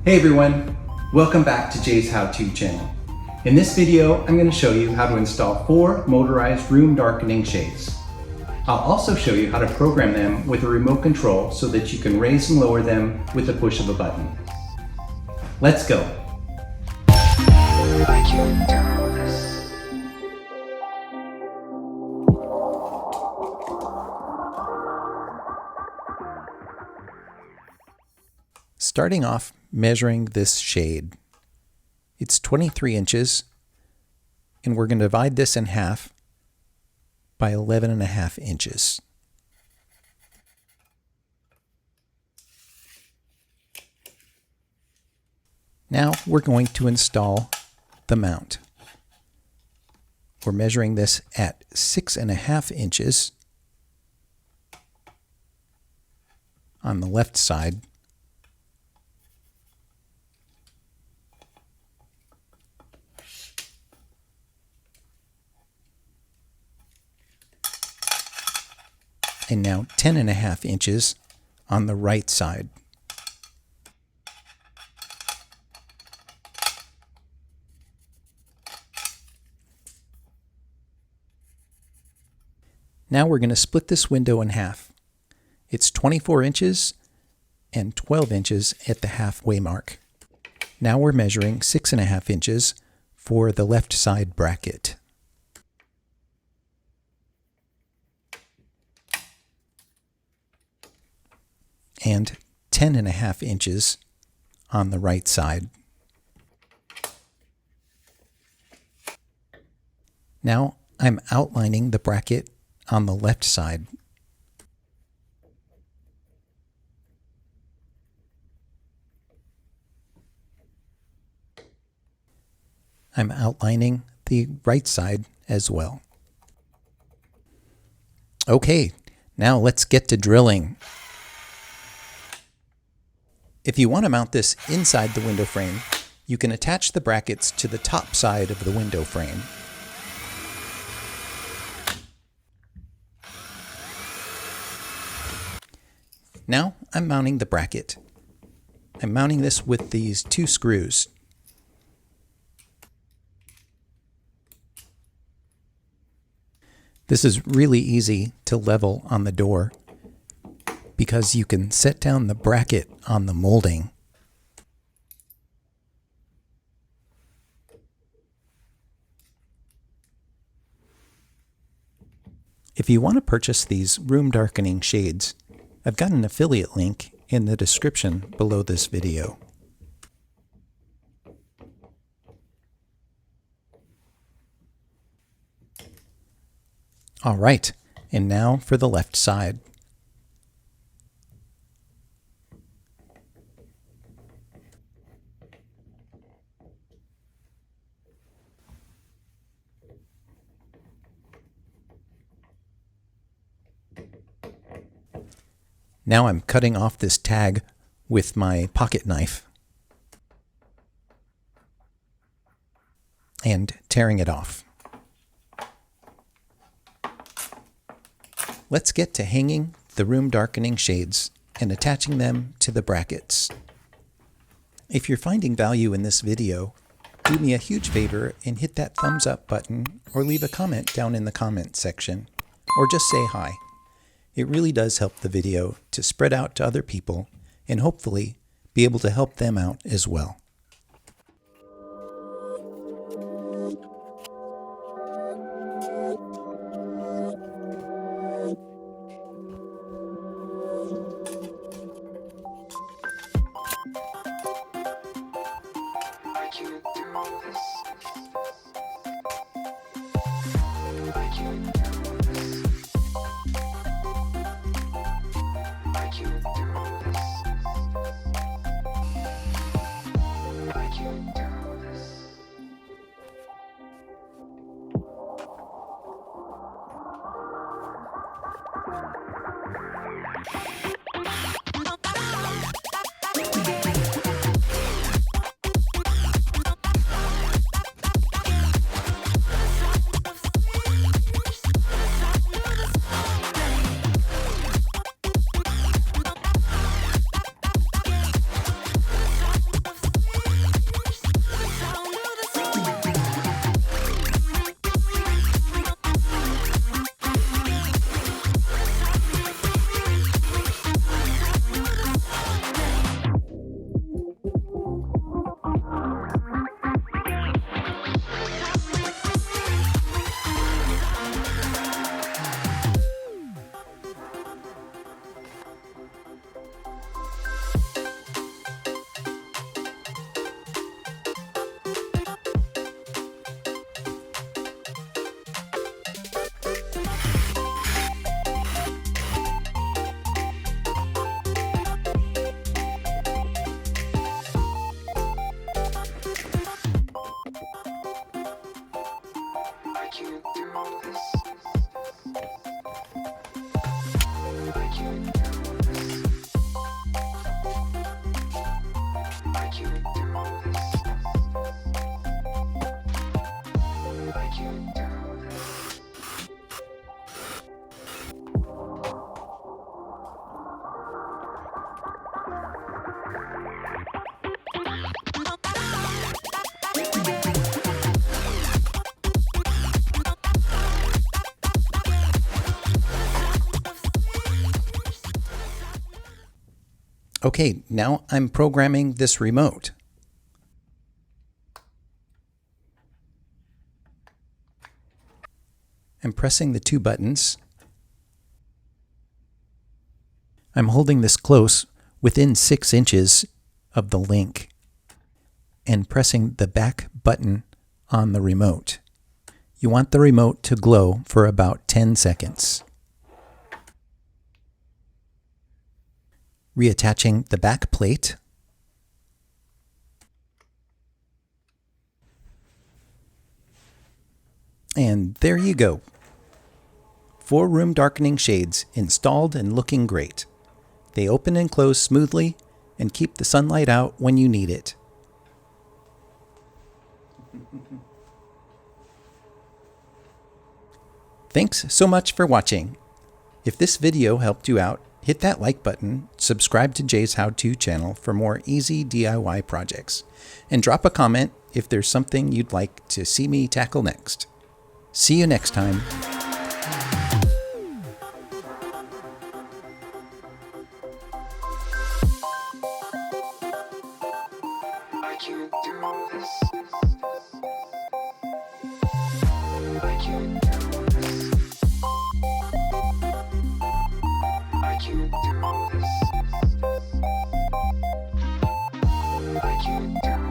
Hey everyone, welcome back to Jay's How-To channel. In this video, I'm going to show you how to install 4 motorized room darkening shades. I'll also show you how to program them with a remote control so that you can raise and lower them with the push of a button. Let's go. Starting off, measuring this shade. It's 23 inches, and we're going to divide this in half by 11.5 inches. Now we're going to install the mount. We're measuring this at 6.5 inches on the left side. And now 10.5 inches on the right side. Now we're going to split this window in half. It's 24 inches and 12 inches at the halfway mark. Now we're measuring 6.5 inches for the left side bracket. And 10.5 inches on the right side. Now I'm outlining the bracket on the left side. I'm outlining the right side as well. Okay, now let's get to drilling. If you want to mount this inside the window frame, you can attach the brackets to the top side of the window frame. Now I'm mounting the bracket. I'm mounting this with these 2 screws. This is really easy to level on the door, because you can set down the bracket on the molding. If you want to purchase these room darkening shades, I've got an affiliate link in the description below this video. All right, and now for the left side. Now I'm cutting off this tag with my pocket knife and tearing it off. Let's get to hanging the room darkening shades and attaching them to the brackets. If you're finding value in this video, do me a huge favor and hit that thumbs up button or leave a comment down in the comment section, or just say hi. It really does help the video to spread out to other people and hopefully be able to help them out as well. Okay, now I'm programming this remote. I'm pressing the two buttons. I'm holding this close within 6 inches of the link and pressing the back button on the remote. You want the remote to glow for about 10 seconds. Reattaching the back plate. And there you go. 4-room darkening shades installed and looking great. They open and close smoothly and keep the sunlight out when you need it. Thanks so much for watching. If this video helped you out, hit that like button, subscribe to Jay's How-To channel for more easy DIY projects, and drop a comment if there's something you'd like to see me tackle next. See you next time. I can't do this. I can't do this. I can't do this. I can't do this.